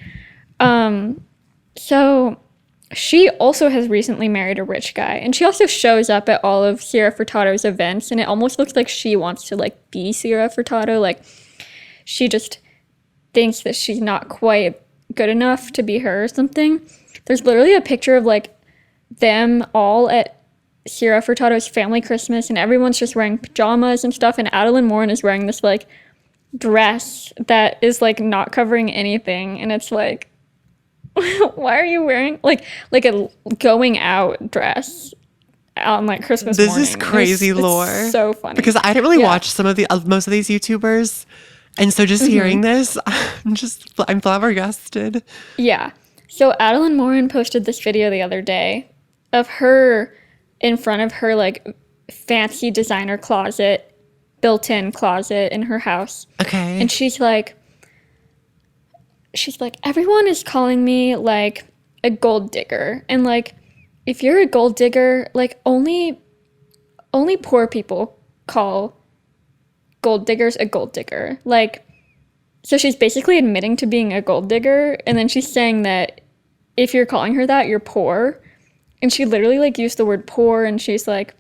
So she also has recently married a rich guy, and she also shows up at all of Sierra Furtado's events, and it almost looks like she wants to like be Sierra Furtado. Like she just thinks that she's not quite good enough to be her or something. There's literally a picture of like them all at Sierra Furtado's family Christmas, and everyone's just wearing pajamas and stuff, and Adeline Morin is wearing this like dress that is like not covering anything, and it's like why are you wearing like a going out dress on like Christmas This morning? is crazy It's lore. so funny. Because I didn't really Yeah. watch most of these YouTubers. And so just hearing this, I'm flabbergasted. Yeah. So Adeline Morin posted this video the other day of her in front of her like fancy designer closet, built-in closet in her house. Okay. And she's like, everyone is calling me like a gold digger. And like, if you're a gold digger, like only poor people call gold diggers a gold digger. Like, so she's basically admitting to being a gold digger, and then she's saying that if you're calling her that, you're poor. And she literally like used the word poor, and she's like,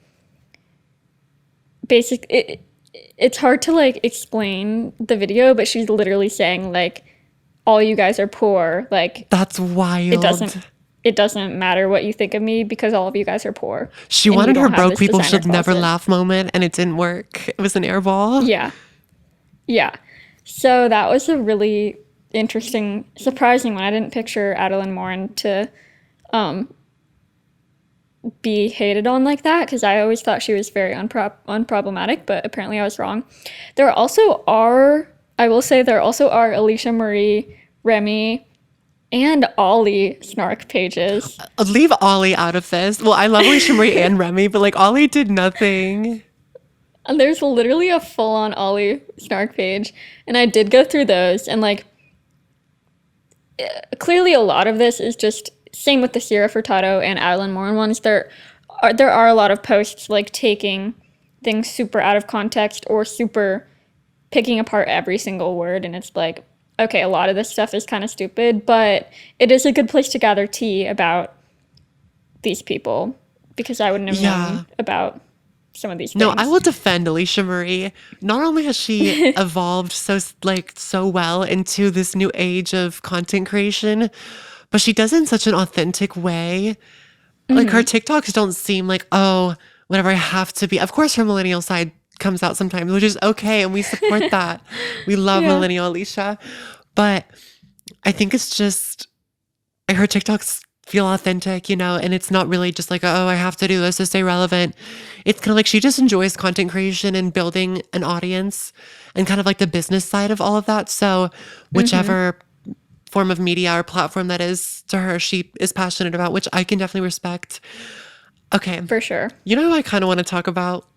it's hard to like explain the video, but she's literally saying like, all you guys are poor. Like That's wild. it doesn't matter what you think of me because all of you guys are poor. She and you wanted her don't have broke this people designer should never closet. laugh moment, and it didn't work. It was an air ball. Yeah. Yeah. So that was a really interesting, surprising one. I didn't picture Adeline Morin to be hated on like that because I always thought she was very unproblematic, but apparently I was wrong. There also are, I will say, there also are Alicia Marie, Remy, and Ollie snark pages. Leave Ollie out of this. Well, I love Alicia Marie and Remy, but like Ollie did nothing. And there's literally a full on Ollie snark page, and I did go through those, and like clearly a lot of this is just same with the Sierra Furtado and Adeline Morin ones. There are a lot of posts like taking things super out of context or super picking apart every single word, and it's like, okay, a lot of this stuff is kind of stupid, but it is a good place to gather tea about these people because I wouldn't have known about some of these things. No, I will defend Alicia Marie. Not only has she evolved so well into this new age of content creation, but she does it in such an authentic way. Like her TikToks don't seem like, oh, whatever I have to be. Of course, her millennial side comes out sometimes, which is okay, and we support that. We love millennial Alicia, but I think it's just her TikToks feel authentic, and it's not really just like, oh, I have to do this to stay relevant. It's kind of like she just enjoys content creation and building an audience and kind of like the business side of all of that. So whichever form of media or platform that is to her, she is passionate about, which I can definitely respect. Okay. For sure. You know who I kind of want to talk about?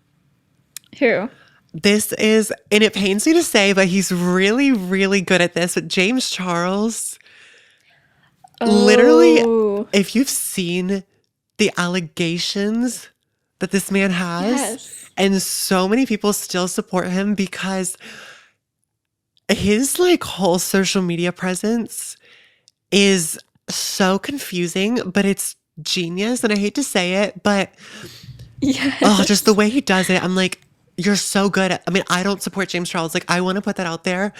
Who? This is, and it pains me to say, but he's really, really good at this, but James Charles. Literally, if you've seen the allegations that this man has, and so many people still support him because his like whole social media presence is so confusing, but it's genius. And I hate to say it, but just the way he does it, I'm like, you're so good. I mean, I don't support James Charles. Like, I want to put that out there.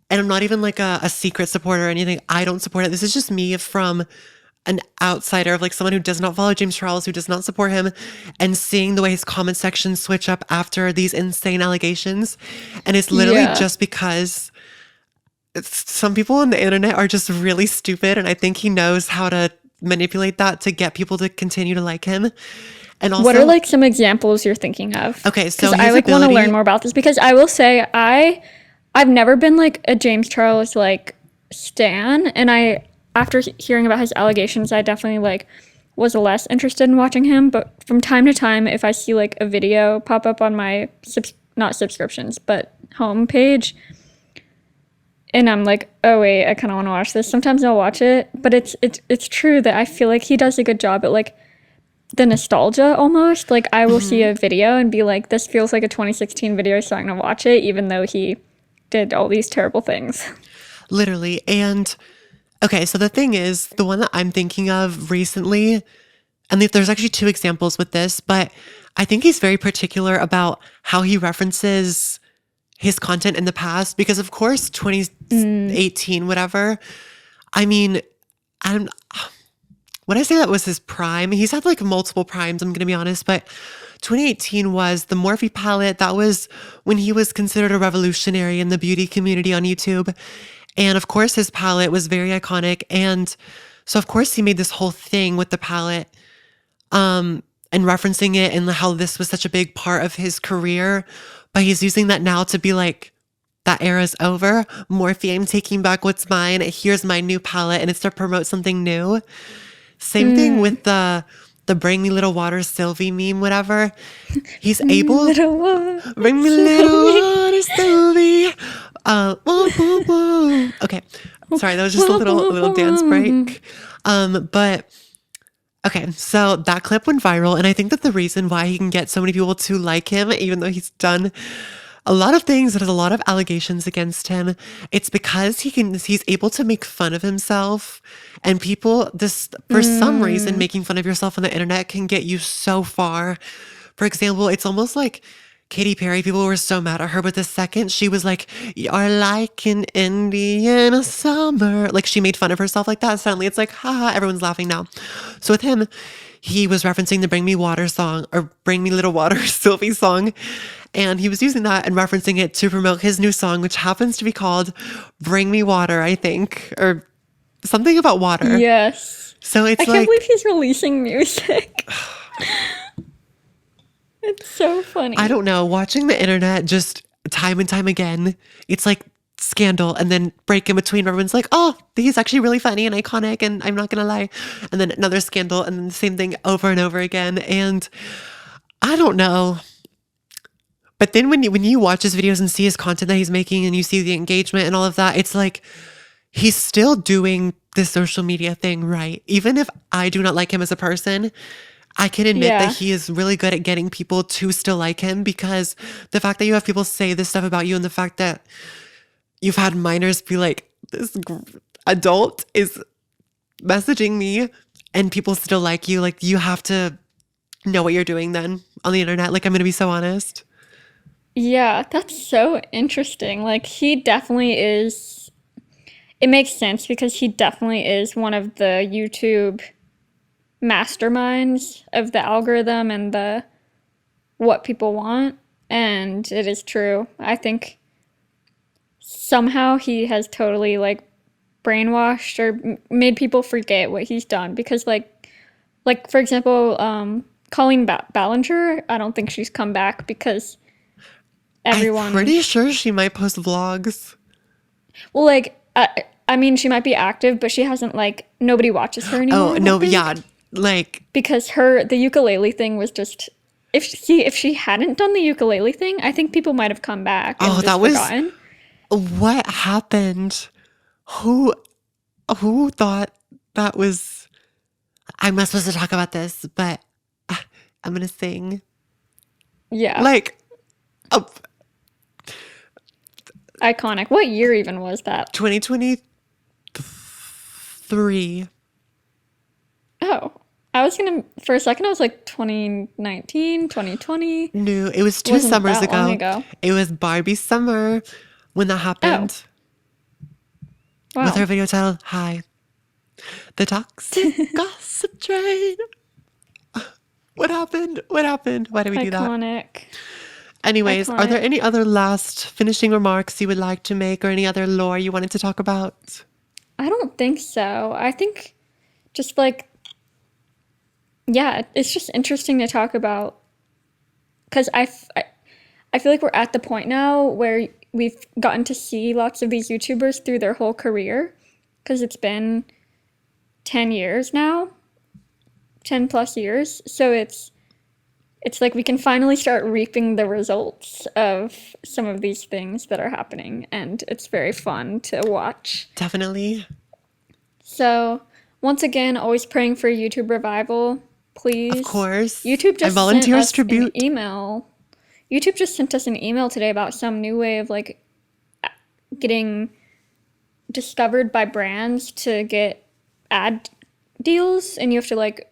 And I'm not even like a secret supporter or anything. I don't support it. This is just me from an outsider of like someone who does not follow James Charles, who does not support him, and seeing the way his comment section switch up after these insane allegations. And it's literally just because some people on the internet are just really stupid. And I think he knows how to manipulate that to get people to continue to like him. And also, what are like some examples you're thinking of? Okay, so I like want to learn more about this because I will say I've never been like a James Charles like stan, and after hearing about his allegations, I definitely like was less interested in watching him. But from time to time, if I see like a video pop up on my not subscriptions but homepage, and I'm like, oh wait, I kind of want to watch this. Sometimes I'll watch it, but it's true that I feel like he does a good job at like the nostalgia almost. Like I will see a video and be like, this feels like a 2016 video, so I'm gonna watch it, even though he did all these terrible things. Literally. And okay, so the thing is, the one that I'm thinking of recently, and there's actually two examples with this, but I think he's very particular about how he references his content in the past, because of course 2018 whatever, I mean, when I say that was his prime, he's had like multiple primes, I'm gonna be honest, but 2018 was the Morphe palette. That was when he was considered a revolutionary in the beauty community on YouTube. And of course, his palette was very iconic. And so, of course, he made this whole thing with the palette and referencing it and how this was such a big part of his career. But he's using that now to be like, that era's over. Morphe, I'm taking back what's mine. Here's my new palette. And it's to promote something new. Same thing with the Bring Me Little Water Sylvie meme, whatever. He's able to bring me little water Sylvie. Okay. Sorry, that was just a little dance break. But okay, so that clip went viral, and I think that the reason why he can get so many people to like him, even though he's done a lot of things, there's a lot of allegations against him, it's because he's able to make fun of himself, and people just for some reason making fun of yourself on the internet can get you so far. For example, it's almost like Katy Perry, people were so mad at her, but the second she was like, "You're like an Indiana summer," like she made fun of herself like that, suddenly it's like, haha, everyone's laughing now. So with him, he was referencing the Bring Me Water song, or Bring Me Little Water Sylvie song. And he was using that and referencing it to promote his new song, which happens to be called Bring Me Water, I think, or something about water. Yes. So I it's can't like, believe he's releasing music. It's so funny. I don't know, watching the internet just time and time again, it's like scandal and then break in between. Everyone's like, oh, he's actually really funny and iconic and I'm not going to lie. And then another scandal and then the same thing over and over again. And I don't know. But then when you watch his videos and see his content that he's making and you see the engagement and all of that, it's like he's still doing this social media thing right. Even if I do not like him as a person, I can admit Yeah. that he is really good at getting people to still like him, because the fact that you have people say this stuff about you and the fact that you've had minors be like, this adult is messaging me and people still like you, like you have to know what you're doing then on the internet. Like, I'm going to be so honest. Yeah, that's so interesting. Like, he definitely is. It makes sense because he definitely is one of the YouTube masterminds of the algorithm and the what people want. And it is true. I think somehow he has totally like brainwashed or made people forget what he's done because like for example, Colleen Ballinger, I don't think she's come back because I'm everyone. pretty sure she might post vlogs. Well, like I mean, she might be active, but she hasn't like nobody watches her anymore. Oh, I don't no, think. yeah. Like, Because the ukulele thing was just if she hadn't done the ukulele thing, I think people might have come back and oh, just that was forgotten. what happened. Who thought that was, I'm not supposed to talk about this, but I'm going to sing. Yeah, Like, iconic. What year even was that? 2023. Oh, I was gonna for a second. I was like 2019, 2020. No, it was 2 Wasn't summers that long ago. ago? It was Barbie summer when that Oh, happened. With her wow, video titled Hi. The toxic gossip train. What happened? What happened? Why did we do that? iconic, Anyways, are there iconic. any other last finishing remarks you would like to make or any other lore you wanted to talk about? I don't think so. I think just like yeah, it's just interesting to talk about because I feel like we're at the point now where we've gotten to see lots of these YouTubers through their whole career because it's been 10 years now, 10 plus years. So it's like we can finally start reaping the results of some of these things that are happening and it's very fun to watch. Definitely. So, once again, always praying for YouTube revival, Of please. course. YouTube I just sent volunteer as us an tribute. email. YouTube just sent us an email today about some new way of like getting discovered by brands to get ad deals, and you have to like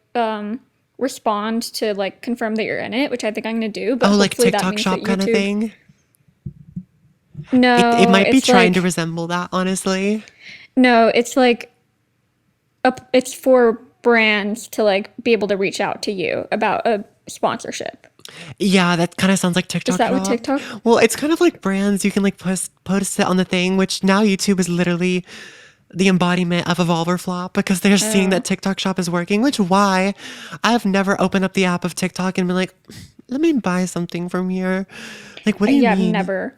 respond to like confirm that you're in it, which I think I'm gonna do. But Oh, like hopefully that TikTok means shop that kind of YouTube. thing. It No, might be it's trying to like resemble that, honestly. no, it's like it's for brands to like be able to reach out to you about a sponsorship. Yeah, that kind of sounds like Is TikTok that with shop. TikTok? Well, it's kind of like brands. You can like post it on the thing, which now YouTube is literally the embodiment of Evolver Flop because they're seeing Oh, that TikTok shop is working, which why I've never opened up the app of TikTok and been like, let me buy something from here. Like, what do you yeah, I've mean? never.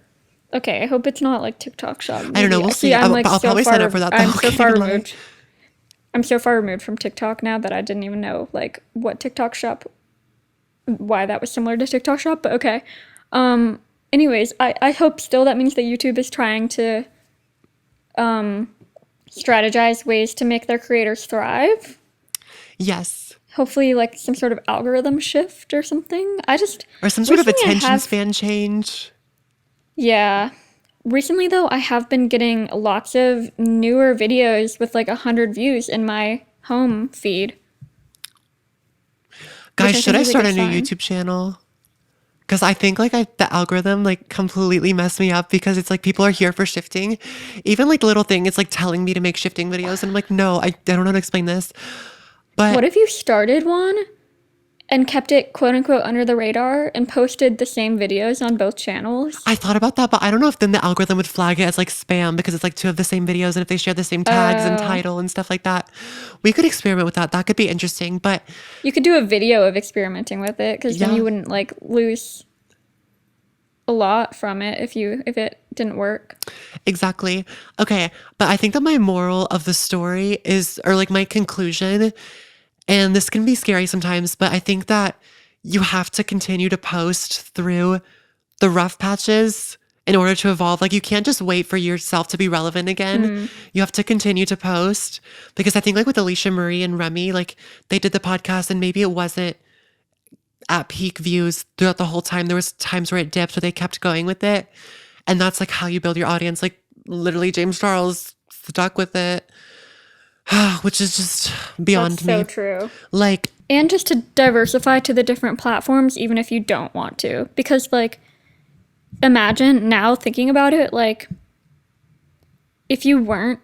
Okay, I hope it's not like TikTok shop. I don't know. Maybe. We'll See, see. I'm like I'll so probably sign up far. for that though. I'm so Can't far even lie. removed. I'm so far removed from TikTok now that I didn't even know like what TikTok shop, why that was similar to TikTok shop. But okay. Anyways, I hope still that means that YouTube is trying to strategize ways to make their creators thrive. Yes. Hopefully, like some sort of algorithm shift or something. I just Or some sort of recently I attention have span change. yeah. Recently though, I have been getting lots of newer videos with like 100 views in my home feed, which Guys, I should think I is a start good a new sign. YouTube channel? Because I think like the algorithm like completely messed me up because it's like people are here for shifting. Even like little thing, it's like telling me to make shifting videos. And I'm like, no, I don't know how to explain this. What But if you started one and kept it quote unquote under the radar and posted the same videos on both channels. I thought about that, but I don't know if then the algorithm would flag it as like spam because it's like two of the same videos and if they share the same tags and title and stuff like that. We could experiment with that. That could be interesting, but You could do a video of experimenting with it because then Yeah. you wouldn't like lose a lot from it if it didn't work. exactly. Okay, but I think that my moral of the story is, or like my conclusion, and this can be scary sometimes, but I think that you have to continue to post through the rough patches in order to evolve. Like you can't just wait for yourself to be relevant again. You have to continue to post because I think like with Alicia Marie and Remy, like they did the podcast and maybe it wasn't at peak views throughout the whole time. There was times where it dipped, but they kept going with it. And that's like how you build your audience. Like literally James Charles stuck with it, which is just beyond That's me. so true. Like, And just to diversify to the different platforms, even if you don't want to. Because, like, imagine now thinking about it, like, if you weren't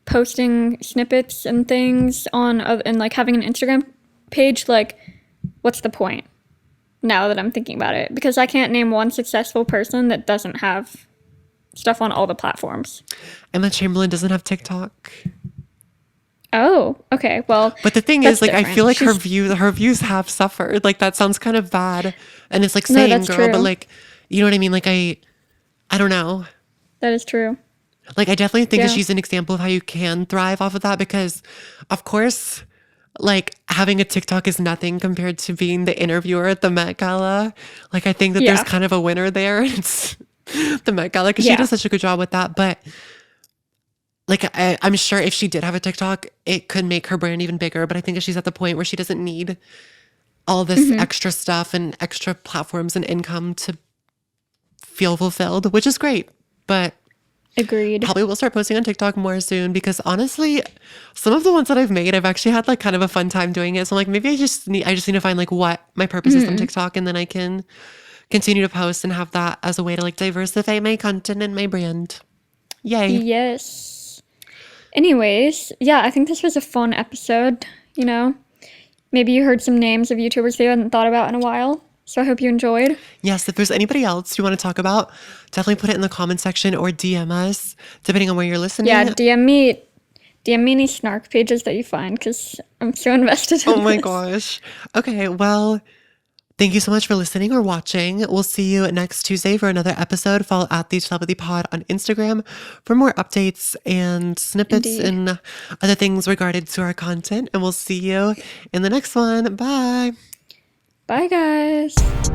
posting snippets and things on, and like having an Instagram page, like, what's the point? Now that I'm thinking about it. Because I can't name one successful person that doesn't have stuff on all the platforms. Emma Chamberlain doesn't have TikTok. Oh, okay. Well, But the thing that's is, like, I different. feel like her She's- views have suffered. Like, that sounds kind of bad. And it's like No, saying, that's girl, but true. like, you know what I mean? Like, I don't know. that is true. Like, I definitely think that Yeah. she's an example of how you can thrive off of that because, of course, like, having a TikTok is nothing compared to being the interviewer at the Met Gala. Like, I think that Yeah. there's kind of a winner there. It's the Met Gala because she Yeah. does such a good job with that. But, like, I'm sure if she did have a TikTok, it could make her brand even bigger. But I think that she's at the point where she doesn't need all this Mm-hmm. extra stuff and extra platforms and income to feel fulfilled, which is great. But Agreed. probably will start posting on TikTok more soon because honestly, some of the ones that I've made, I've actually had like kind of a fun time doing it. So I'm like, maybe I just need to find like what my purpose is on TikTok, and then I can continue to post and have that as a way to like diversify my content and my brand. Yay. Yes. Anyways, yeah, I think this was a fun episode, you know. Maybe you heard some names of YouTubers that you hadn't thought about in a while. So I hope you enjoyed. Yes, if there's anybody else you want to talk about, definitely put it in the comment section or DM us, depending on where you're listening. Yeah, DM me any snark pages that you find because I'm so invested in Oh my this. gosh. Okay, well, thank you so much for listening or watching. We'll see you next Tuesday for another episode. Follow at the Telepathy Pod on Instagram for more updates and snippets Indeed. and other things regarding to our content. And we'll see you in the next one. Bye. Bye, guys.